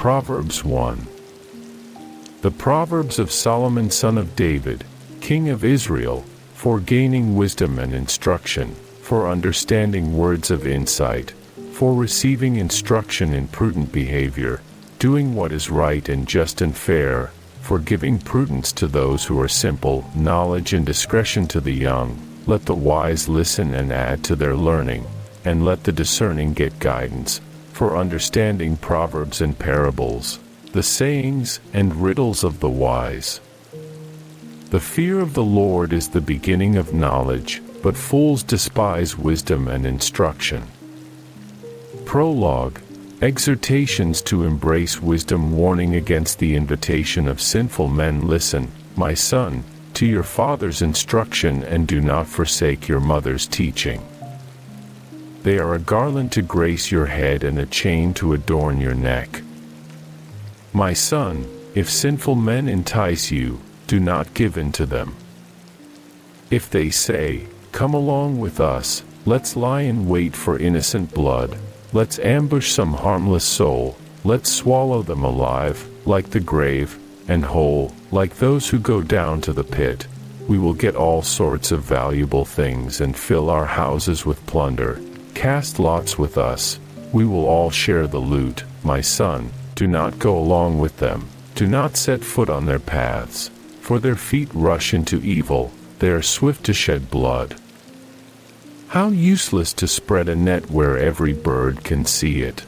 Proverbs 1. The Proverbs of Solomon son of David, king of Israel, for gaining wisdom and instruction, for understanding words of insight, for receiving instruction in prudent behavior, doing what is right and just and fair, for giving prudence to those who are simple, knowledge and discretion to the young. Let the wise listen and add to their learning, and let the discerning get guidance, for understanding proverbs and parables, the sayings and riddles of the wise. The fear of the Lord is the beginning of knowledge, but fools despise wisdom and instruction. Prologue. Exhortations to embrace wisdom. Warning against the invitation of sinful men. Listen, my son, to your father's instruction, and do not forsake your mother's teaching. They are a garland to grace your head and a chain to adorn your neck. My son, if sinful men entice you, do not give in to them. If they say, "Come along with us, let's lie in wait for innocent blood, let's ambush some harmless soul, let's swallow them alive, like the grave, and whole, like those who go down to the pit, we will get all sorts of valuable things and fill our houses with plunder. Cast lots with us, we will all share the loot." My son, do not go along with them, do not set foot on their paths, for their feet rush into evil, they are swift to shed blood. How useless to spread a net where every bird can see it.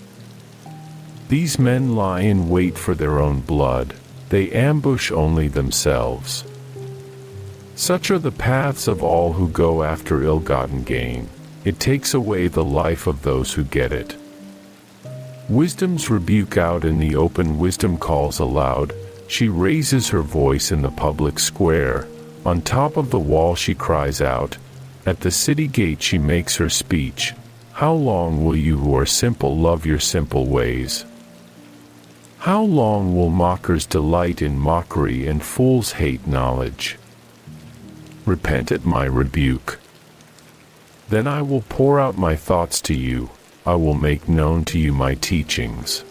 These men lie in wait for their own blood, they ambush only themselves. Such are the paths of all who go after ill-gotten gain, it takes away the life of those who get it. Wisdom's rebuke out in the open, wisdom calls aloud, she raises her voice in the public square, on top of the wall she cries out, at the city gate she makes her speech. How long will you who are simple love your simple ways? How long will mockers delight in mockery and fools hate knowledge? Repent at my rebuke. Then I will pour out my thoughts to you, I will make known to you my teachings.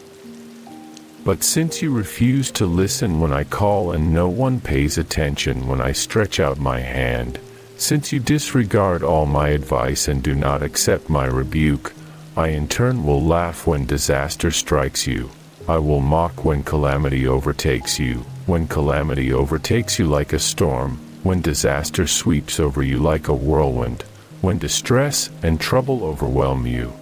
But since you refuse to listen when I call and no one pays attention when I stretch out my hand, since you disregard all my advice and do not accept my rebuke, I in turn will laugh when disaster strikes you. I will mock when calamity overtakes you, when calamity overtakes you like a storm, when disaster sweeps over you like a whirlwind, when distress and trouble overwhelm you.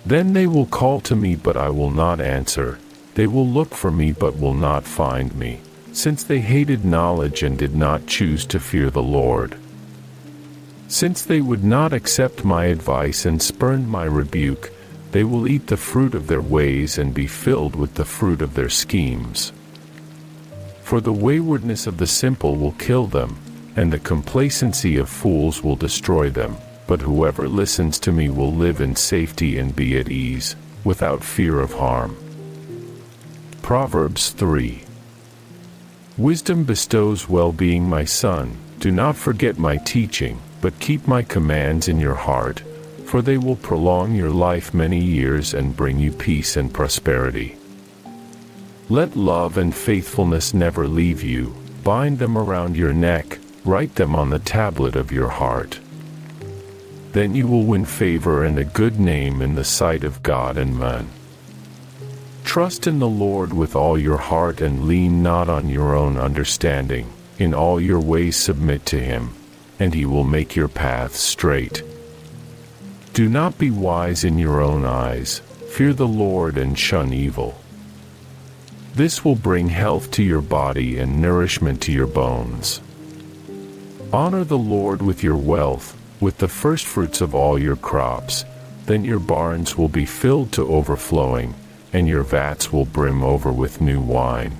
Then they will call to me, but I will not answer. They will look for me, but will not find me, since they hated knowledge and did not choose to fear the Lord. Since they would not accept my advice and spurned my rebuke, they will eat the fruit of their ways and be filled with the fruit of their schemes. For the waywardness of the simple will kill them, and the complacency of fools will destroy them. But whoever listens to me will live in safety and be at ease, without fear of harm. Proverbs 3. Wisdom bestows well-being. My son, do not forget my teaching, but keep my commands in your heart, for they will prolong your life many years and bring you peace and prosperity. Let love and faithfulness never leave you, bind them around your neck, write them on the tablet of your heart. Then you will win favor and a good name in the sight of God and men. Trust in the Lord with all your heart and lean not on your own understanding. In all your ways submit to him, and he will make your paths straight. Do not be wise in your own eyes, fear the Lord and shun evil. This will bring health to your body and nourishment to your bones. Honor the Lord with your wealth, with the firstfruits of all your crops, then your barns will be filled to overflowing, and your vats will brim over with new wine.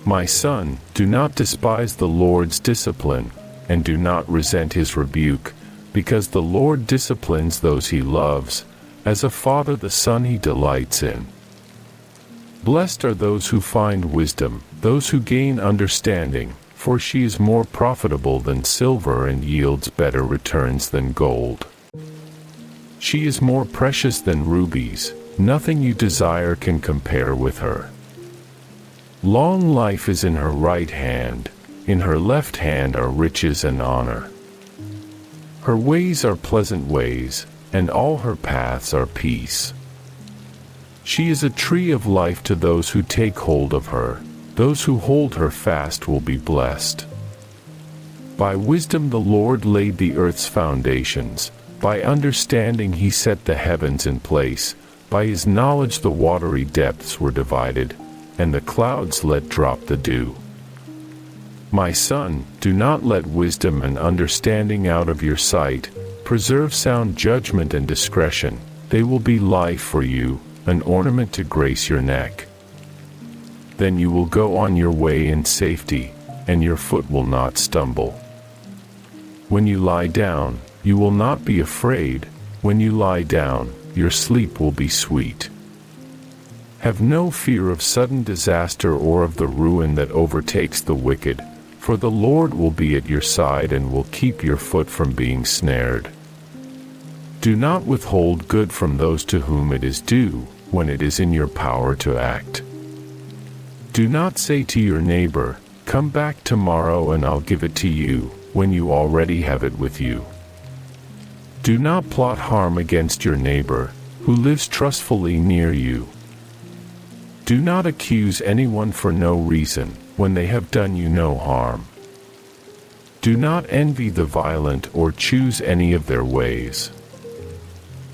My son, do not despise the Lord's discipline, and do not resent his rebuke, because the Lord disciplines those he loves, as a father the son he delights in. Blessed are those who find wisdom, those who gain understanding, for she is more profitable than silver and yields better returns than gold. She is more precious than rubies, Nothing you desire can compare with her. Long life is in her right hand, in her left hand are riches and honor. Her ways are pleasant ways, and all her paths are peace. She is a tree of life to those who take hold of her. Those who hold her fast will be blessed. By wisdom the Lord laid the earth's foundations. By understanding he set the heavens in place. By his knowledge the watery depths were divided, and the clouds let drop the dew. My son, do not let wisdom and understanding out of your sight. Preserve sound judgment and discretion. They will be life for you, an ornament to grace your neck. Then you will go on your way in safety, and your foot will not stumble. When you lie down, you will not be afraid. When you lie down, your sleep will be sweet. Have no fear of sudden disaster or of the ruin that overtakes the wicked, for the Lord will be at your side and will keep your foot from being snared. Do not withhold good from those to whom it is due, when it is in your power to act. Do not say to your neighbor, "Come back tomorrow and I'll give it to you," when you already have it with you. Do not plot harm against your neighbor, who lives trustfully near you. Do not accuse anyone for no reason, when they have done you no harm. Do not envy the violent or choose any of their ways.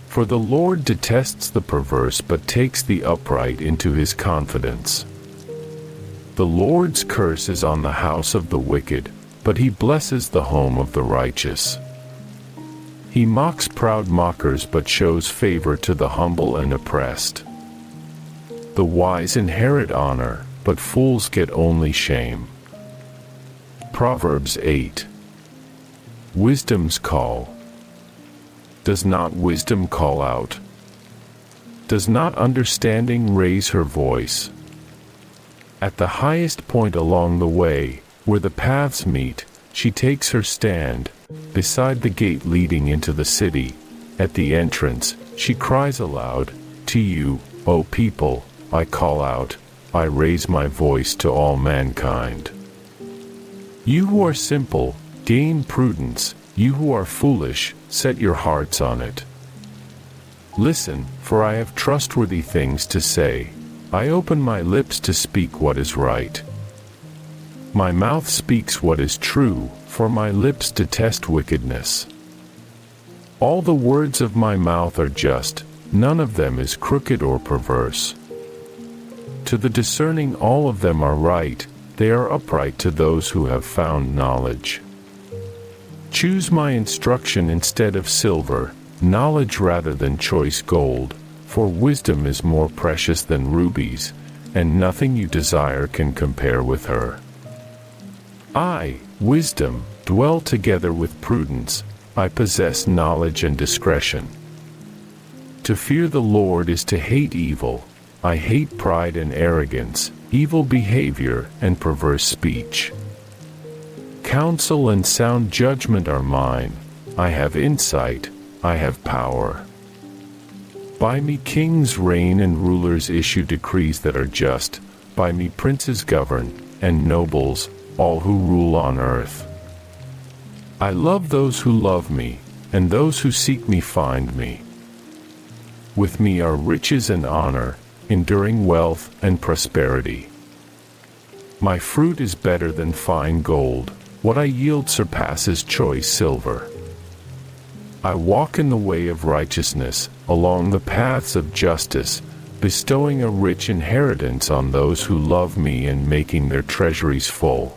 For the Lord detests the perverse but takes the upright into his confidence. The Lord's curse is on the house of the wicked, but he blesses the home of the righteous. He mocks proud mockers but shows favor to the humble and oppressed. The wise inherit honor, but fools get only shame. Proverbs 8. Wisdom's call. Does not wisdom call out? Does not understanding raise her voice? At the highest point along the way, where the paths meet, she takes her stand. Beside the gate leading into the city, at the entrance, she cries aloud, "To you, O people, I call out, I raise my voice to all mankind. You who are simple, gain prudence, you who are foolish, set your hearts on it. Listen, for I have trustworthy things to say. I open my lips to speak what is right. My mouth speaks what is true, for my lips detest wickedness. All the words of my mouth are just, none of them is crooked or perverse. To the discerning all of them are right, they are upright to those who have found knowledge. Choose my instruction instead of silver, knowledge rather than choice gold, for wisdom is more precious than rubies, and nothing you desire can compare with her. I, wisdom, dwell together with prudence, I possess knowledge and discretion. To fear the Lord is to hate evil, I hate pride and arrogance, evil behavior and perverse speech. Counsel and sound judgment are mine, I have insight, I have power. By me kings reign and rulers issue decrees that are just, by me princes govern, and nobles, all who rule on earth. I love those who love me, and those who seek me find me. With me are riches and honor, enduring wealth and prosperity. My fruit is better than fine gold, what I yield surpasses choice silver. I walk in the way of righteousness, along the paths of justice, bestowing a rich inheritance on those who love me and making their treasuries full.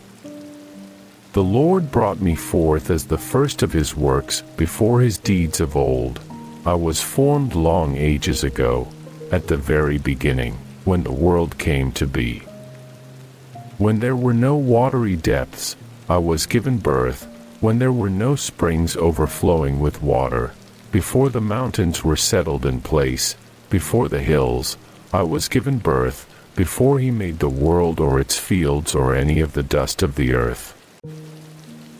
The Lord brought me forth as the first of his works, before his deeds of old. I was formed long ages ago, at the very beginning, when the world came to be. When there were no watery depths, I was given birth, when there were no springs overflowing with water, before the mountains were settled in place, before the hills, I was given birth, before he made the world or its fields or any of the dust of the earth.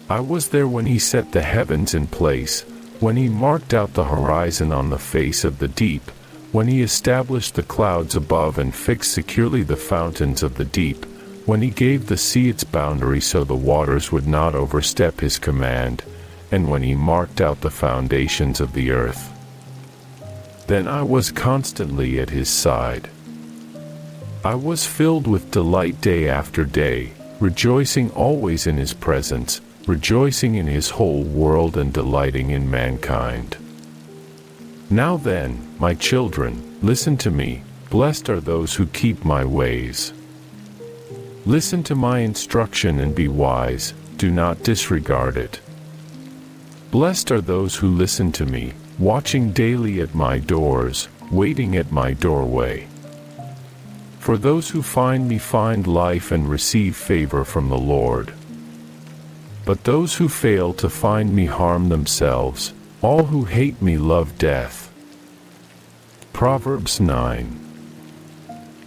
I was there when he set the heavens in place, when he marked out the horizon on the face of the deep, when he established the clouds above and fixed securely the fountains of the deep, when he gave the sea its boundary so the waters would not overstep his command, and when he marked out the foundations of the earth. Then I was constantly at his side. I was filled with delight day after day, rejoicing always in his presence, rejoicing in his whole world and delighting in mankind. Now then, my children, listen to me. Blessed are those who keep my ways. Listen to my instruction and be wise, do not disregard it. Blessed are those who listen to me, watching daily at my doors, waiting at my doorway. For those who find me find life and receive favor from the Lord. But those who fail to find me harm themselves. All who hate me love death. Proverbs 9.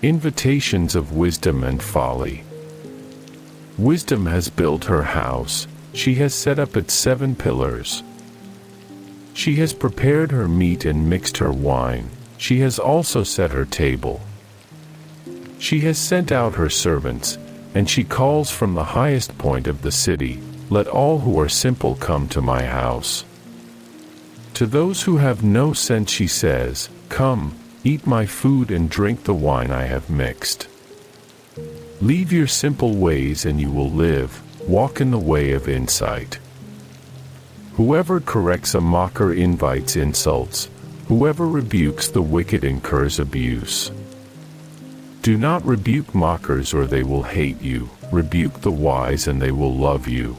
Invitations of wisdom and folly. Wisdom has built her house, she has set up its 7 pillars. She has prepared her meat and mixed her wine, she has also set her table. She has sent out her servants, and she calls from the highest point of the city, let all who are simple come to my house. To those who have no sense she says, come, eat my food and drink the wine I have mixed. Leave your simple ways and you will live, walk in the way of insight. Whoever corrects a mocker invites insults, whoever rebukes the wicked incurs abuse. Do not rebuke mockers or they will hate you, rebuke the wise and they will love you.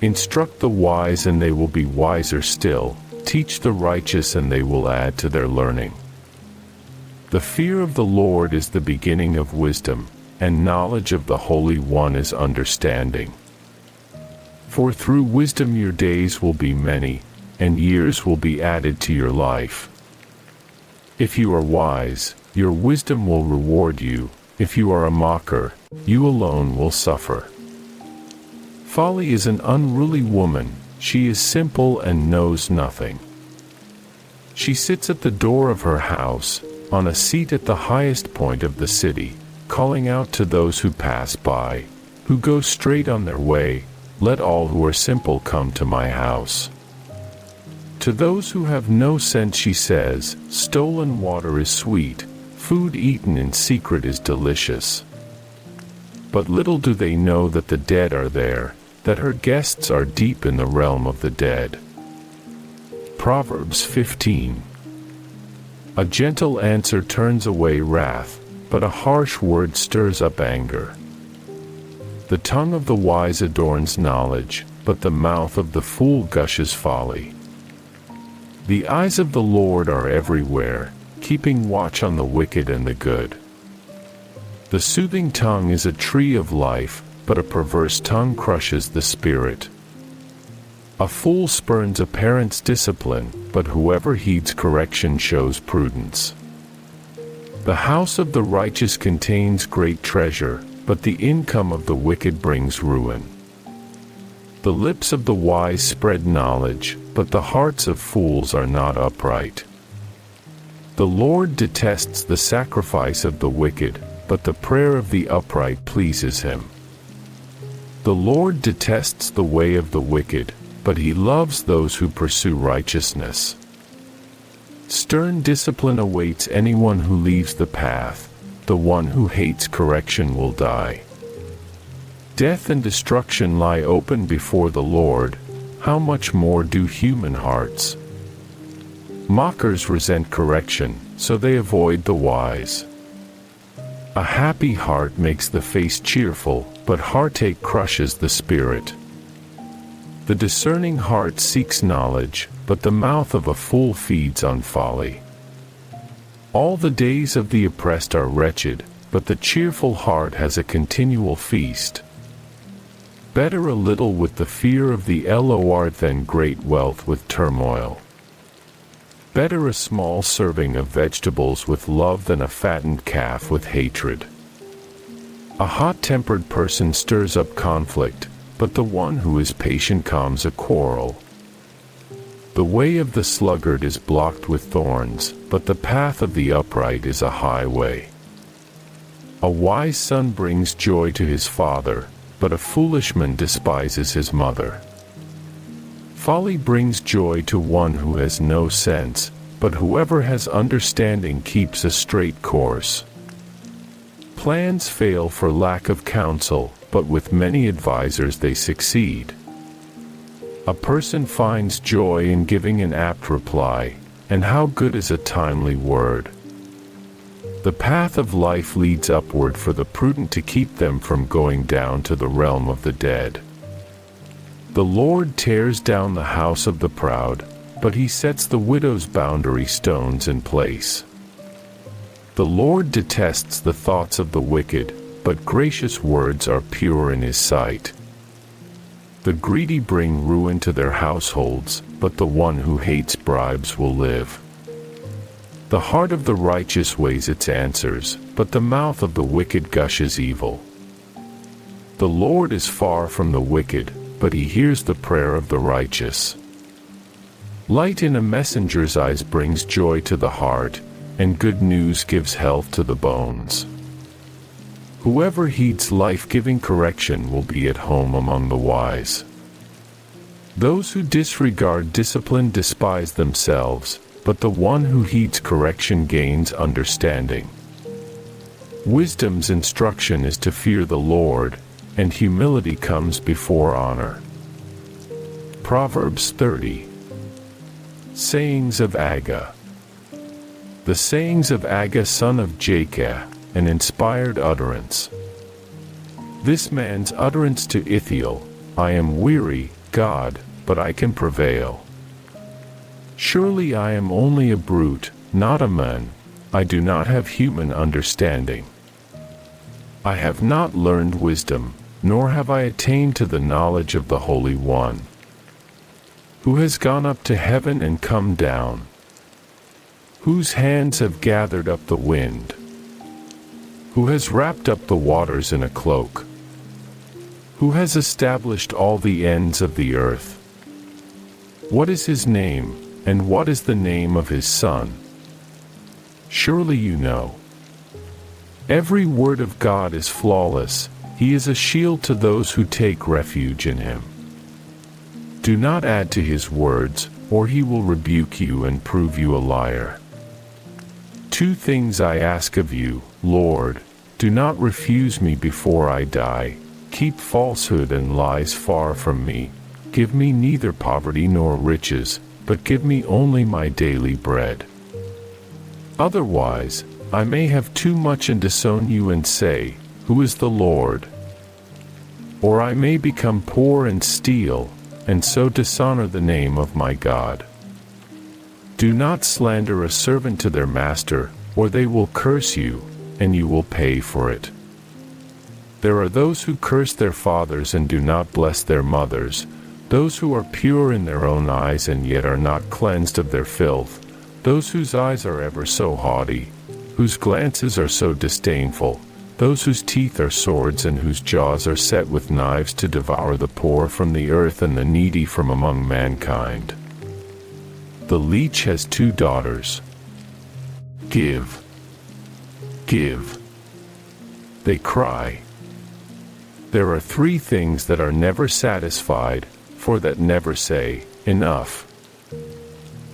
Instruct the wise and they will be wiser still, teach the righteous and they will add to their learning. The fear of the Lord is the beginning of wisdom, and knowledge of the Holy One is understanding. For through wisdom your days will be many, and years will be added to your life. If you are wise, your wisdom will reward you, if you are a mocker, you alone will suffer. Folly is an unruly woman, she is simple and knows nothing. She sits at the door of her house, on a seat at the highest point of the city, calling out to those who pass by, who go straight on their way, let all who are simple come to my house. To those who have no sense she says, stolen water is sweet, food eaten in secret is delicious. But little do they know that the dead are there, that her guests are deep in the realm of the dead. Proverbs 15. A gentle answer turns away wrath, but a harsh word stirs up anger. The tongue of the wise adorns knowledge, but the mouth of the fool gushes folly. The eyes of the Lord are everywhere, keeping watch on the wicked and the good. The soothing tongue is a tree of life, but a perverse tongue crushes the spirit. A fool spurns a parent's discipline, but whoever heeds correction shows prudence. The house of the righteous contains great treasure, but the income of the wicked brings ruin. The lips of the wise spread knowledge, but the hearts of fools are not upright. The Lord detests the sacrifice of the wicked, but the prayer of the upright pleases him. The Lord detests the way of the wicked, but he loves those who pursue righteousness. Stern discipline awaits anyone who leaves the path, the one who hates correction will die. Death and destruction lie open before the Lord, how much more do human hearts? Mockers resent correction, so they avoid the wise. A happy heart makes the face cheerful, but heartache crushes the spirit. The discerning heart seeks knowledge, but the mouth of a fool feeds on folly. All the days of the oppressed are wretched, but the cheerful heart has a continual feast. Better a little with the fear of the Lord than great wealth with turmoil. Better a small serving of vegetables with love than a fattened calf with hatred. A hot-tempered person stirs up conflict, but the one who is patient calms a quarrel. The way of the sluggard is blocked with thorns, but the path of the upright is a highway. A wise son brings joy to his father, but a foolish man despises his mother. Folly brings joy to one who has no sense, but whoever has understanding keeps a straight course. Plans fail for lack of counsel, but with many advisers they succeed. A person finds joy in giving an apt reply, and how good is a timely word. The path of life leads upward for the prudent to keep them from going down to the realm of the dead. The Lord tears down the house of the proud, but he sets the widow's boundary stones in place. The Lord detests the thoughts of the wicked, but gracious words are pure in his sight. The greedy bring ruin to their households, but the one who hates bribes will live. The heart of the righteous weighs its answers, but the mouth of the wicked gushes evil. The Lord is far from the wicked, but he hears the prayer of the righteous. Light in a messenger's eyes brings joy to the heart, and good news gives health to the bones. Whoever heeds life-giving correction will be at home among the wise. Those who disregard discipline despise themselves, but the one who heeds correction gains understanding. Wisdom's instruction is to fear the Lord, and humility comes before honor. Proverbs 30. Sayings of Agga. The sayings of Agga son of Jacob, an inspired utterance. This man's utterance to Ithiel, I am weary, God, but I can prevail. Surely I am only a brute, not a man, I do not have human understanding. I have not learned wisdom, nor have I attained to the knowledge of the Holy One. Who has gone up to heaven and come down? Whose hands have gathered up the wind? Who has wrapped up the waters in a cloak? Who has established all the ends of the earth? What is his name, and what is the name of his son? Surely you know. Every word of God is flawless, he is a shield to those who take refuge in him. Do not add to his words, or he will rebuke you and prove you a liar. 2 things I ask of you, Lord, do not refuse me before I die. Keep falsehood and lies far from me. Give me neither poverty nor riches, but give me only my daily bread. Otherwise, I may have too much and disown you and say, Who is the Lord? Or I may become poor and steal, and so dishonor the name of my God. Do not slander a servant to their master, or they will curse you, and you will pay for it. There are those who curse their fathers and do not bless their mothers, those who are pure in their own eyes and yet are not cleansed of their filth, those whose eyes are ever so haughty, whose glances are so disdainful, those whose teeth are swords and whose jaws are set with knives to devour the poor from the earth and the needy from among mankind. The leech has 2 daughters. Give. Give. They cry. There are 3 things that are never satisfied, for that never say, enough.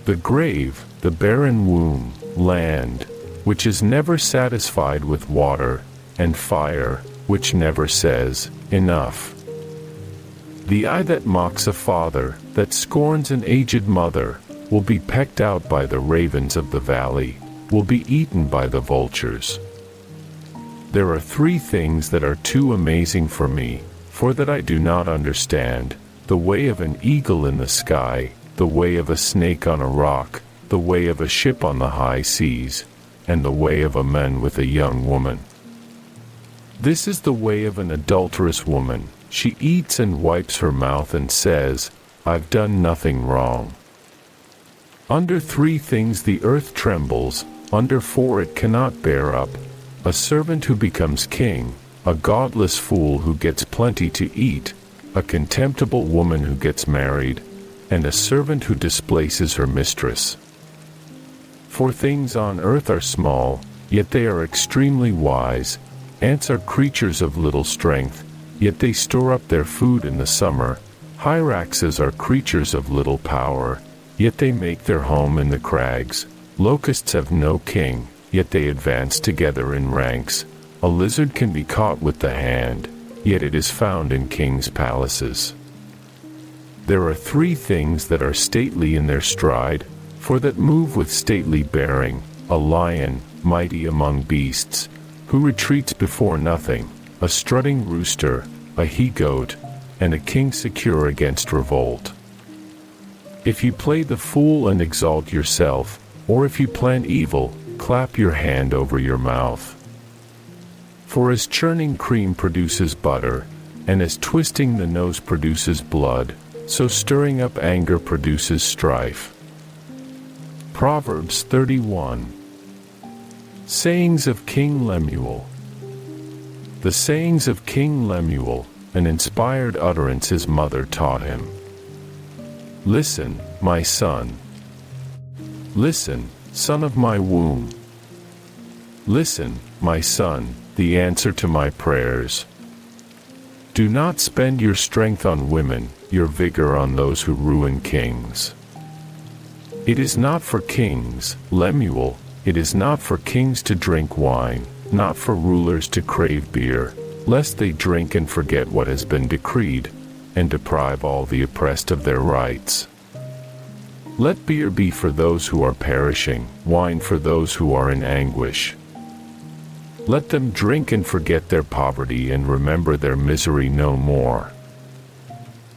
The grave, the barren womb, land, which is never satisfied with water, and fire, which never says, enough. The eye that mocks a father, that scorns an aged mother, will be pecked out by the ravens of the valley, will be eaten by the vultures. There are 3 things that are too amazing for me, for that I do not understand, the way of an eagle in the sky, the way of a snake on a rock, the way of a ship on the high seas, and the way of a man with a young woman. This is the way of an adulterous woman, she eats and wipes her mouth and says, I've done nothing wrong. Under 3 things the earth trembles, under 4 it cannot bear up, a servant who becomes king, a godless fool who gets plenty to eat, a contemptible woman who gets married, and a servant who displaces her mistress. For things on earth are small, yet they are extremely wise. Ants are creatures of little strength, yet they store up their food in the summer. Hyraxes are creatures of little power, yet they make their home in the crags. Locusts have no king, yet they advance together in ranks. A lizard can be caught with the hand, yet it is found in kings' palaces. There are 3 things that are stately in their stride, for that move with stately bearing: a lion, mighty among beasts, who retreats before nothing, a strutting rooster, a he-goat, and a king secure against revolt. If you play the fool and exalt yourself, or if you plan evil, clap your hand over your mouth. For as churning cream produces butter, and as twisting the nose produces blood, so stirring up anger produces strife. Proverbs 31. Sayings of King Lemuel. The sayings of King Lemuel, an inspired utterance his mother taught him. Listen, my son. Listen, son of my womb. Listen, my son, the answer to my prayers. Do not spend your strength on women, your vigor on those who ruin kings. It is not for kings, Lemuel, it is not for kings to drink wine, not for rulers to crave beer, lest they drink and forget what has been decreed, and deprive all the oppressed of their rights. Let beer be for those who are perishing, wine for those who are in anguish. Let them drink and forget their poverty and remember their misery no more.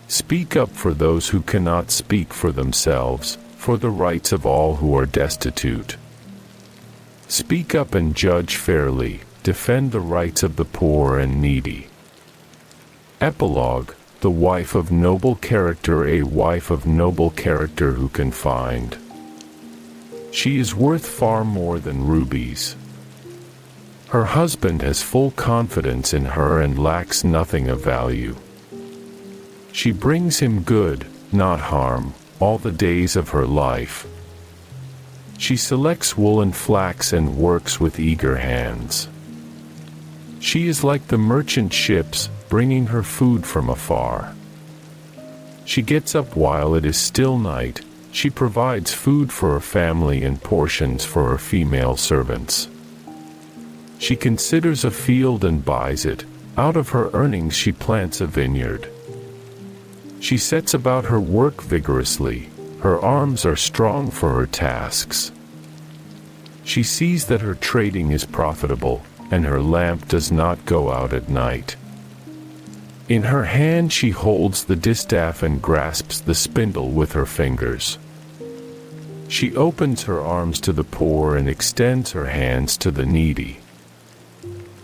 Speak up for those who cannot speak for themselves, for the rights of all who are destitute. Speak up and judge fairly, defend the rights of the poor and needy. Epilogue: the wife of noble character, a wife of noble character who can find. She is worth far more than rubies. Her husband has full confidence in her and lacks nothing of value. She brings him good, not harm, all the days of her life. She selects wool and flax and works with eager hands. She is like the merchant ships, bringing her food from afar. She gets up while it is still night. She provides food for her family and portions for her female servants. She considers a field and buys it. Out of her earnings she plants a vineyard. She sets about her work vigorously. Her arms are strong for her tasks. She sees that her trading is profitable, and her lamp does not go out at night. In her hand she holds the distaff and grasps the spindle with her fingers. She opens her arms to the poor and extends her hands to the needy.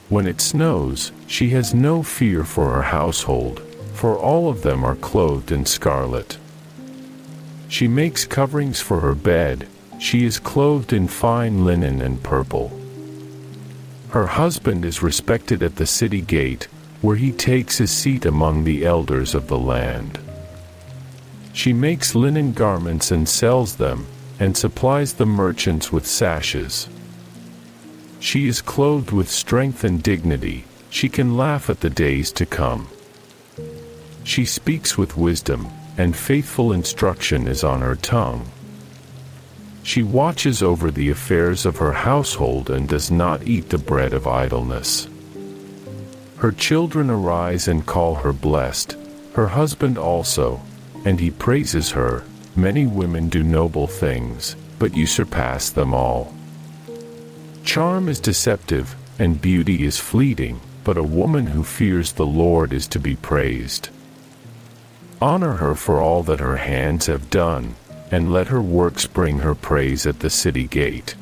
When it snows, she has no fear for her household, for all of them are clothed in scarlet. She makes coverings for her bed. She is clothed in fine linen and purple. Her husband is respected at the city gate, where he takes his seat among the elders of the land. She makes linen garments and sells them, and supplies the merchants with sashes. She is clothed with strength and dignity. She can laugh at the days to come. She speaks with wisdom, and faithful instruction is on her tongue. She watches over the affairs of her household and does not eat the bread of idleness. Her children arise and call her blessed, her husband also, and he praises her. Many women do noble things, but you surpass them all. Charm is deceptive, and beauty is fleeting, but a woman who fears the Lord is to be praised. Honor her for all that her hands have done, and let her works bring her praise at the city gate.